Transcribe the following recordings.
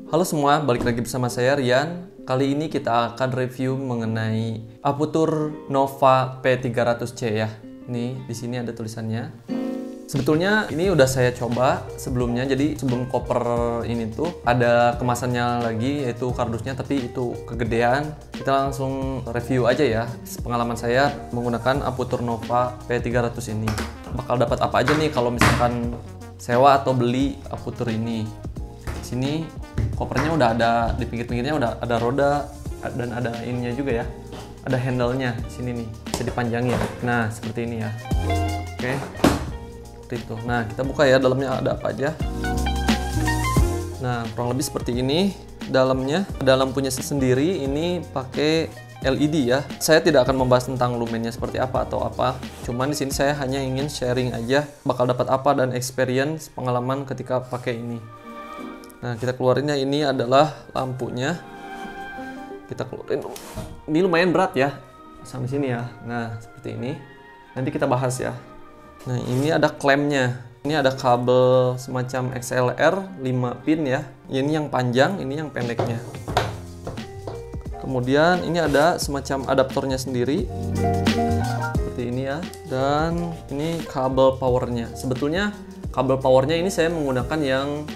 Halo semua, balik lagi bersama saya Rian. Kali ini kita akan review mengenai Aputur Nova P300C ya. Ini di sini ada tulisannya. Sebetulnya ini udah saya coba sebelumnya, jadi sebelum koper ini tuh ada kemasannya lagi yaitu kardusnya, tapi itu kegedean. Kita langsung review aja ya pengalaman saya menggunakan Aputur Nova P300 ini. Bakal dapat apa aja nih kalau misalkan sewa atau beli Aputur ini. Di sini kopernya udah ada, di pinggir-pinggirnya udah ada roda dan ada ininya juga ya. Ada handle-nya di sini nih, bisa dipanjangin. Nah, seperti ini ya. Oke. Seperti itu. Nah, kita buka ya dalamnya ada apa aja. Nah, kurang lebih seperti ini dalamnya. Dalam punya sendiri ini pakai LED ya. Saya tidak akan membahas tentang lumennya seperti apa atau apa. Cuman di sini saya hanya ingin sharing aja bakal dapat apa dan experience pengalaman ketika pakai ini. Nah, kita keluarinnya, ini adalah lampunya. Kita keluarin dulu. Ini lumayan berat ya, sampai sini ya. Nah, seperti ini. Nanti kita bahas ya. Nah, ini ada klemnya. Ini ada kabel semacam XLR 5 pin ya. Ini yang panjang, ini yang pendeknya. Kemudian ini ada semacam adaptornya sendiri. Seperti ini ya. Dan ini kabel powernya. Sebetulnya kabel powernya ini saya menggunakan yang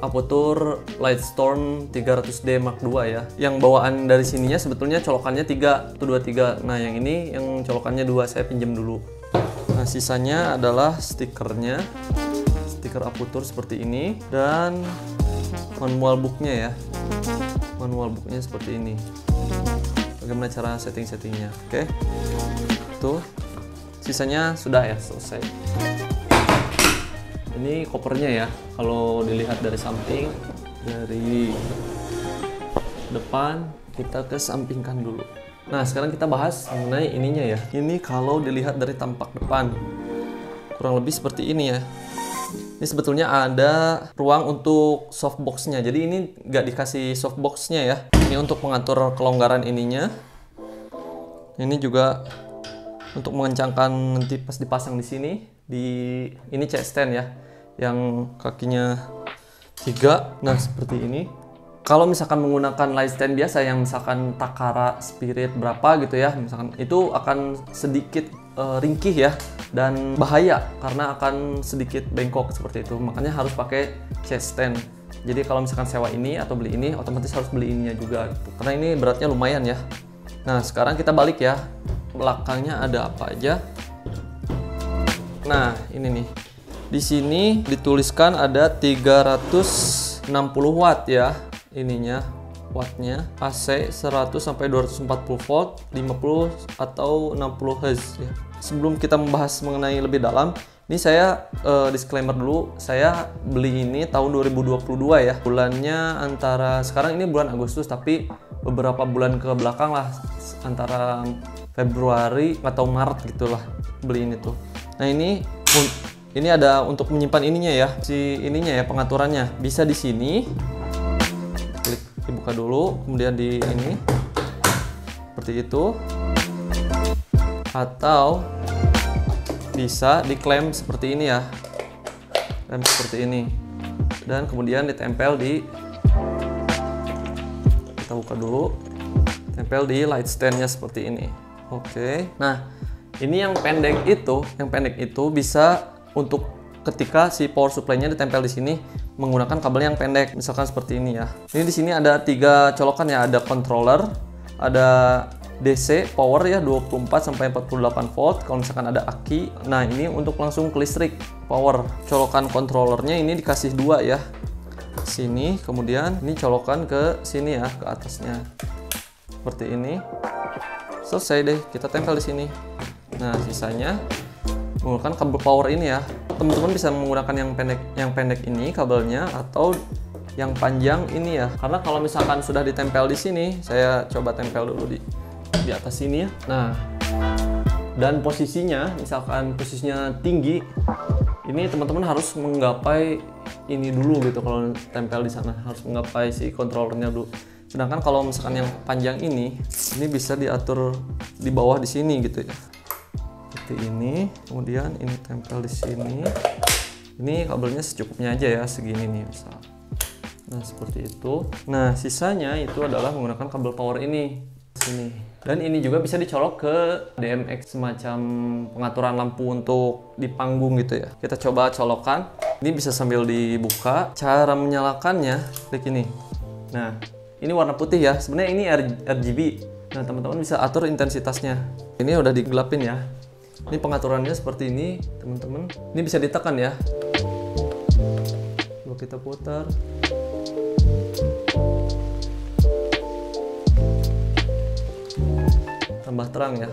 Aputur Lightstorm 300D Mark II ya. Yang bawaan dari sininya sebetulnya colokannya 3, itu 23. Nah, yang ini yang colokannya 2, saya pinjam dulu. Nah, sisanya adalah stikernya. Stiker Aputur seperti ini dan manual booknya ya. Manual booknya seperti ini. Bagaimana cara setting-settingnya. Oke. Tuh. Sisanya sudah ya, selesai. Ini kopernya ya, kalau dilihat dari samping, dari depan, kita kesampingkan dulu. Nah, sekarang kita bahas mengenai ininya ya. Ini kalau dilihat dari tampak depan, kurang lebih seperti ini ya. Ini sebetulnya ada ruang untuk softboxnya, jadi ini nggak dikasih softboxnya ya. Ini untuk mengatur kelonggaran ininya. Ini juga untuk mengencangkan nanti pas dipasang di sini. Ini cek stand ya, yang kakinya 3. Nah, seperti ini. Kalau misalkan menggunakan light stand biasa yang misalkan Takara Spirit berapa gitu ya, misalkan itu akan sedikit ringkih ya dan bahaya karena akan sedikit bengkok seperti itu. Makanya harus pakai chest stand. Jadi kalau misalkan sewa ini atau beli ini, otomatis harus beli ininya juga gitu. Karena ini beratnya lumayan ya. Nah, sekarang kita balik ya. Belakangnya ada apa aja? Nah, ini nih. Di sini dituliskan ada 360 watt ya. Ininya wattnya, AC 100 sampai 240 volt, 50 atau 60 Hz ya. Sebelum kita membahas mengenai lebih dalam, ini saya disclaimer dulu, saya beli ini tahun 2022 ya. Bulannya antara, sekarang ini bulan Agustus, tapi beberapa bulan ke belakang lah, antara Februari atau Maret gitulah beli ini tuh. Nah, ini ada untuk menyimpan ininya ya, si ininya ya, pengaturannya bisa di sini. Klik, dibuka dulu, kemudian di ini seperti itu, atau bisa diklem seperti ini ya, klem seperti ini, dan kemudian ditempel di, kita buka dulu, tempel di light standnya seperti ini. Oke. Nah, ini yang pendek itu bisa untuk ketika si power supply-nya ditempel di sini menggunakan kabel yang pendek, misalkan seperti ini ya. Ini di sini ada 3 colokan ya, ada controller, ada DC power ya 24 sampai 48 volt kalau misalkan ada aki. Nah, ini untuk langsung ke listrik power. Colokan controllernya ini dikasih 2 ya. Sini, kemudian ini colokan ke sini ya, ke atasnya. Seperti ini. Selesai deh, kita tempel di sini. Nah, sisanya menggunakan kabel power ini ya. Teman-teman bisa menggunakan yang pendek ini kabelnya atau yang panjang ini ya. Karena kalau misalkan sudah ditempel di sini, saya coba tempel dulu di atas sini ya. Nah, dan posisinya, misalkan posisinya tinggi, ini teman-teman harus menggapai ini dulu gitu. Kalau tempel di sana harus menggapai si controllernya dulu. Sedangkan kalau misalkan yang panjang ini bisa diatur di bawah di sini gitu ya. Seperti ini, kemudian ini tempel di sini. Ini kabelnya secukupnya aja ya, segini nih misal. Nah, seperti itu. Nah, sisanya itu adalah menggunakan kabel power ini. Sini. Dan ini juga bisa dicolok ke DMX, semacam pengaturan lampu untuk di panggung gitu ya. Kita coba colokan. Ini bisa sambil dibuka. Cara menyalakannya, klik ini. Nah, ini warna putih ya. Sebenarnya ini RGB. Nah, teman-teman bisa atur intensitasnya. Ini udah digelapin ya. Ini pengaturannya seperti ini, teman-teman. Ini bisa ditekan ya. Coba kita putar. Tambah terang ya.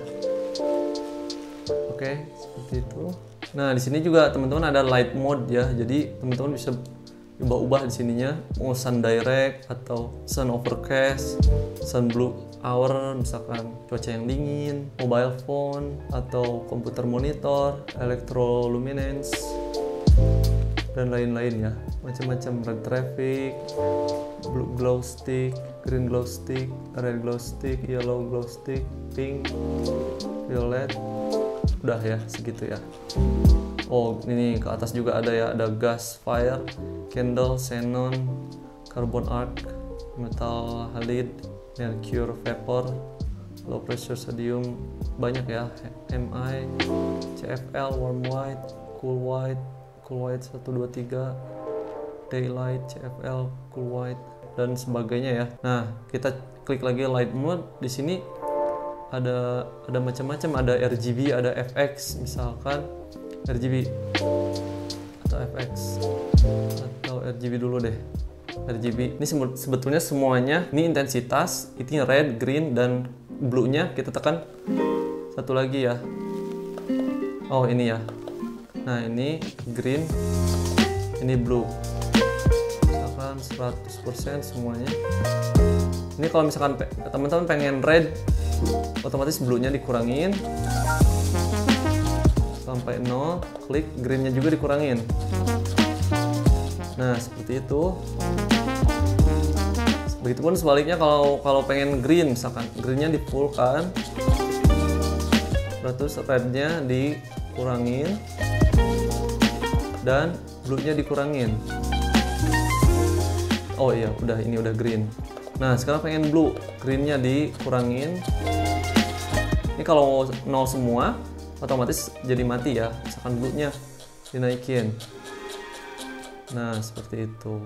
Oke, seperti itu. Nah, di sini juga teman-teman ada light mode ya. Jadi teman-teman bisa ubah-ubah di sininya, mau sun direct atau sun overcast, sun blue hour, misalkan cuaca yang dingin, mobile phone atau komputer monitor, electroluminance dan lain-lain ya. Macam-macam red traffic, blue glow stick, green glow stick, red glow stick, yellow glow stick, pink, violet. Udah ya, segitu ya. Oh, ini ke atas juga ada ya, ada gas, fire, candle, xenon, carbon arc, metal halide, mercury vapor, low pressure sodium, banyak ya, MI, CFL, warm white, cool white 1, 2, 3, daylight, CFL, cool white, dan sebagainya ya. Nah, kita klik lagi light mode. Di sini ada macam-macam, ada RGB, ada FX, misalkan RGB atau FX atau RGB dulu deh. RGB ini sebetulnya semuanya ini intensitas, ini red, green, dan blue-nya kita tekan satu lagi ya. Oh, ini ya. Nah, ini green, ini blue. Misalkan 100% semuanya. Ini kalau misalkan teman-teman pengen red, otomatis blue-nya dikurangin sampai 0, klik green-nya juga dikurangin. Nah, seperti itu. Begitupun sebaliknya kalau pengen green, misalkan green-nya di full kan, terus red-nya dikurangin dan blue-nya dikurangin. Oh iya, ini udah green. Nah, sekarang pengen blue, green-nya dikurangin. Ini kalau 0 semua, otomatis jadi mati ya. Misalkan blue-nya dinaikin. Nah, seperti itu.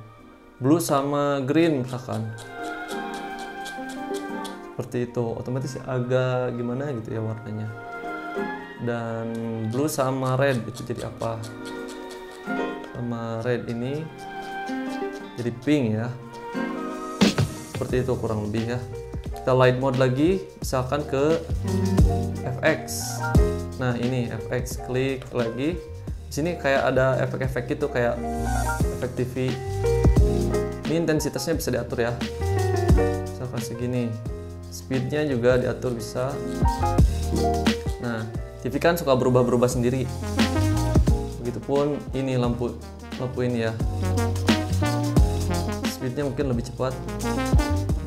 Blue sama green misalkan. Seperti itu. Otomatis agak gimana gitu ya warnanya. Dan blue sama red itu jadi apa? Sama red ini jadi pink ya. Seperti itu kurang lebih ya. Kita light mode lagi, misalkan ke FX. Nah, ini FX, klik lagi. Di sini kayak ada efek-efek gitu, kayak efek TV. Ini intensitasnya bisa diatur ya. Misalkan segini. Speednya juga diatur bisa. Nah, TV kan suka berubah-berubah sendiri. Begitupun ini lampu ini ya. Speednya mungkin lebih cepat.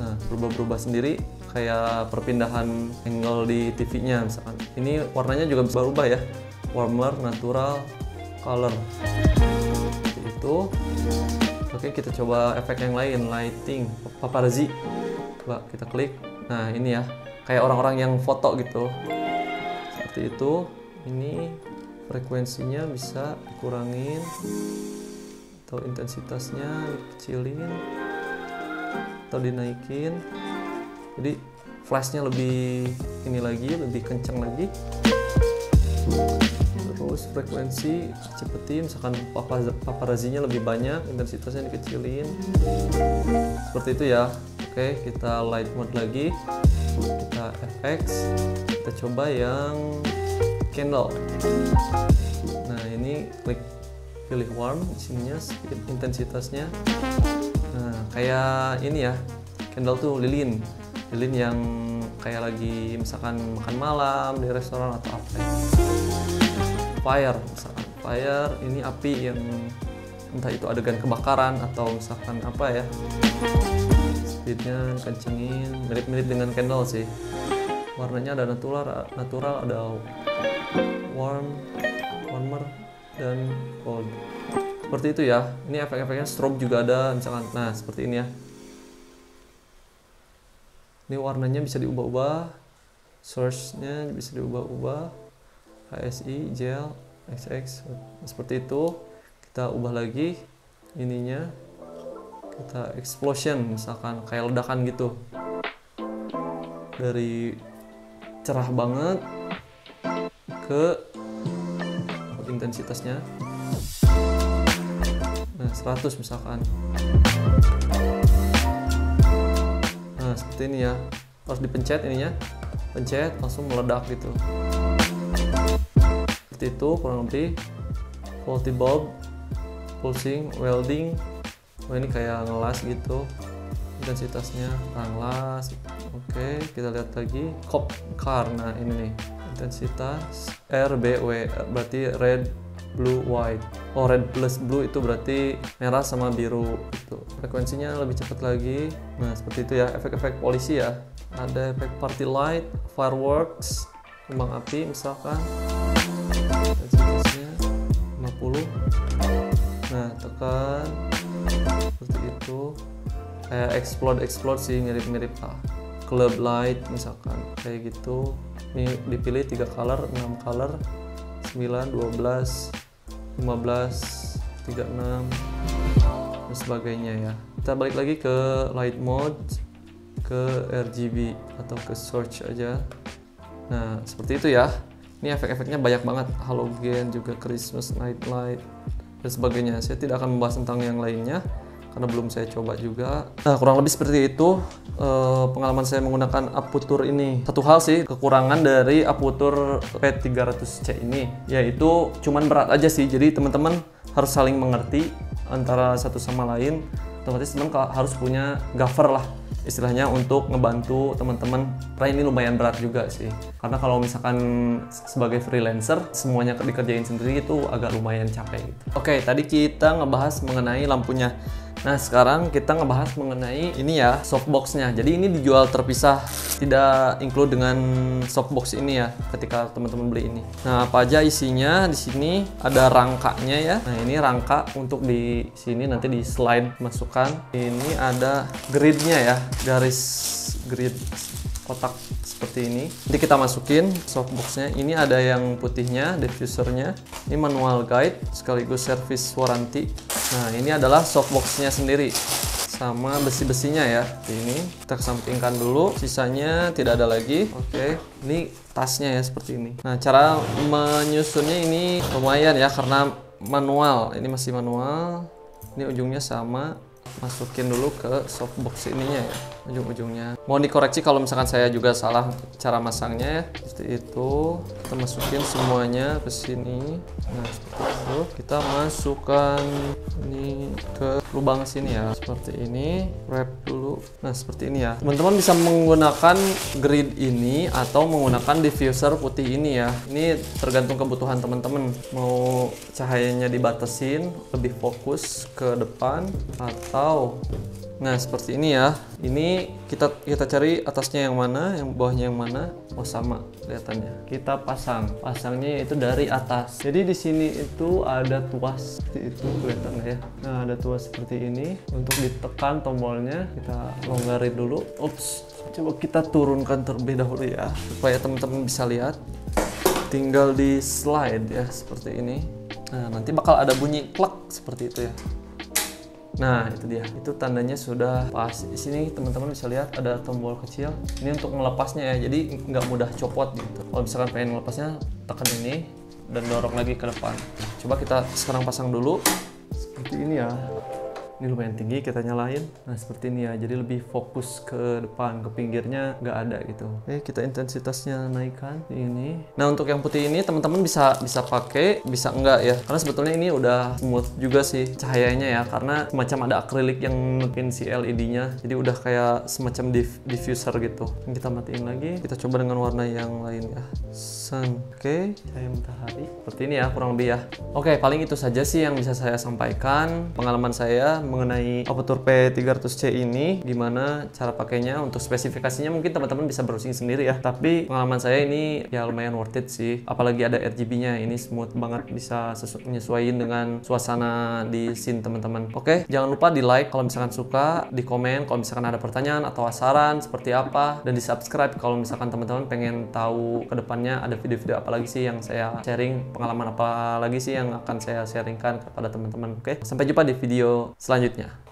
Nah, berubah-berubah sendiri kayak perpindahan angle di TV-nya misalkan. Ini warnanya juga bisa berubah ya. Warmer, natural, color. Seperti itu. Oke, kita coba efek yang lain, lighting, paparazzi. Coba kita klik. Nah, ini ya, kayak orang-orang yang foto gitu. Seperti itu. Ini frekuensinya bisa dikurangin atau intensitasnya dikecilin atau dinaikin. Jadi flashnya lebih ini lagi, lebih kencang lagi. Terus frekuensi cepetin, misalkan paparazzinya lebih banyak, intensitasnya dikecilin. Seperti itu ya. Oke, kita light mode lagi. Kita FX. Kita coba yang candle. Nah, ini klik pilih warm, di sininya speed intensitasnya. Nah, kayak ini ya. Candle tuh lilin yang kayak lagi misalkan makan malam di restoran atau apa ya. Fire misalkan, fire ini api yang entah itu adegan kebakaran atau misalkan apa ya. Speednya kencengin, mirip-mirip dengan candle sih. Warnanya ada natural, ada warmer dan cold. Seperti itu ya. Ini efek-efeknya, strobe juga ada misalkan. Nah, seperti ini ya. Ini warnanya bisa diubah-ubah. Source-nya bisa diubah-ubah. HSI, gel, XX. Seperti itu. Kita ubah lagi ininya. Kita explosion misalkan kayak ledakan gitu. Dari cerah banget ke intensitasnya. Nah, 100 misalkan. Nah, seperti ini ya. Harus dipencet ininya. Pencet langsung meledak gitu. Seperti itu kurang lebih. Faulty bulb, pulsing, welding. Oh, ini kayak ngelas gitu. Intensitasnya ngelas. Oke, kita lihat lagi. Cop car. Nah, ini nih. Intensitas RBW berarti red, blue, white. Oh, red plus blue itu berarti merah sama biru itu. Frekuensinya lebih cepat lagi. Nah, seperti itu ya, efek-efek polisi ya. Ada efek party light, fireworks, kembang api misalkan. Intensitasnya 50. Nah, tekan seperti itu. Kayak explode sih, mirip-mirip lah. Club light misalkan kayak gitu. Ini dipilih 3 color, 6 color, 9, 12, 15, 36 dan sebagainya ya. Kita balik lagi ke light mode, ke RGB atau ke search aja. Nah, seperti itu ya. Ini efek-efeknya banyak banget, halogen juga, Christmas night light dan sebagainya. Saya tidak akan membahas tentang yang lainnya karena belum saya coba juga. Nah, kurang lebih seperti itu pengalaman saya menggunakan Aputure ini. Satu hal sih kekurangan dari Aputure P300C ini, yaitu cuman berat aja sih. Jadi teman-teman harus saling mengerti antara satu sama lain. Otomatis teman harus punya gaffer lah istilahnya untuk ngebantu teman-teman. Karena ini lumayan berat juga sih. Karena kalau misalkan sebagai freelancer semuanya dikerjain sendiri itu agak lumayan capek gitu. Oke, tadi kita ngebahas mengenai lampunya. Nah, sekarang kita ngebahas mengenai ini ya, softbox-nya. Jadi ini dijual terpisah, tidak include dengan softbox ini ya ketika teman-teman beli ini. Nah, apa aja isinya? Di sini ada rangkanya ya. Nah, ini rangka untuk di sini nanti di slide masukkan. Ini ada gridnya ya, garis grid kotak seperti ini. Nanti kita masukin softbox-nya. Ini ada yang putihnya, diffusernya. Ini manual guide sekaligus service warranty. Nah, ini adalah softbox-nya sendiri sama besi-besinya ya. Ini kita kesampingkan dulu, sisanya tidak ada lagi. Oke, ini tasnya ya seperti ini. Nah, cara menyusunnya ini lumayan ya karena manual. Ini masih manual. Ini ujungnya sama. Masukin dulu ke softbox ininya ya, ujung-ujungnya. Mohon dikoreksi kalau misalkan saya juga salah cara masangnya ya. Seperti itu. Kita masukin semuanya ke sini. Nah, seperti itu. Kita masukkan ini ke lubang sini ya. Seperti ini. Wrap dulu. Nah, seperti ini ya. Teman-teman bisa menggunakan grid ini atau menggunakan diffuser putih ini ya. Ini tergantung kebutuhan teman-teman. Mau cahayanya dibatasin, lebih fokus ke depan atau nah seperti ini ya. Ini kita cari atasnya yang mana, yang bawahnya yang mana. Oh, sama kelihatannya. Kita pasangnya yaitu dari atas. Jadi di sini itu ada tuas seperti itu, kelihatan ya. Nah, ada tuas seperti ini. Untuk ditekan tombolnya kita longgarin dulu. Ups, coba kita turunkan terlebih dahulu ya supaya teman-teman bisa lihat. Tinggal di slide ya seperti ini. Nah, nanti bakal ada bunyi klak seperti itu ya. Nah, itu dia. Itu tandanya sudah pas. Di sini teman-teman bisa lihat ada tombol kecil. Ini untuk melepasnya ya. Jadi nggak mudah copot gitu. Kalau misalkan pengen melepasnya, tekan ini dan dorong lagi ke depan. Coba kita sekarang pasang dulu. Seperti ini ya. Ini lumayan tinggi, kita nyalain. Nah, seperti ini ya. Jadi lebih fokus ke depan, ke pinggirnya nggak ada gitu. Oke, kita intensitasnya naikkan ini. Nah, untuk yang putih ini teman-teman bisa pakai, bisa enggak ya. Karena sebetulnya ini udah smooth juga sih cahayanya ya. Karena semacam ada akrilik yang nutupin si LED-nya. Jadi udah kayak semacam diffuser gitu. Ini kita matiin lagi. Kita coba dengan warna yang lain ya. Sun. Oke, cahaya matahari. Seperti ini ya kurang lebih ya. Oke, paling itu saja sih yang bisa saya sampaikan. Pengalaman saya mengenai Aputure P300C ini, gimana cara pakainya. Untuk spesifikasinya mungkin teman-teman bisa browsing sendiri ya, tapi pengalaman saya ini ya lumayan worth it sih, apalagi ada RGB-nya, ini smooth banget, bisa menyesuaikan dengan suasana di scene teman-teman. Oke, jangan lupa di like kalau misalkan suka, di komen kalau misalkan ada pertanyaan atau saran seperti apa, dan di subscribe kalau misalkan teman-teman pengen tahu kedepannya ada video-video apa lagi sih yang saya sharing, pengalaman apa lagi sih yang akan saya sharingkan kepada teman-teman. Oke, sampai jumpa di video selanjutnya.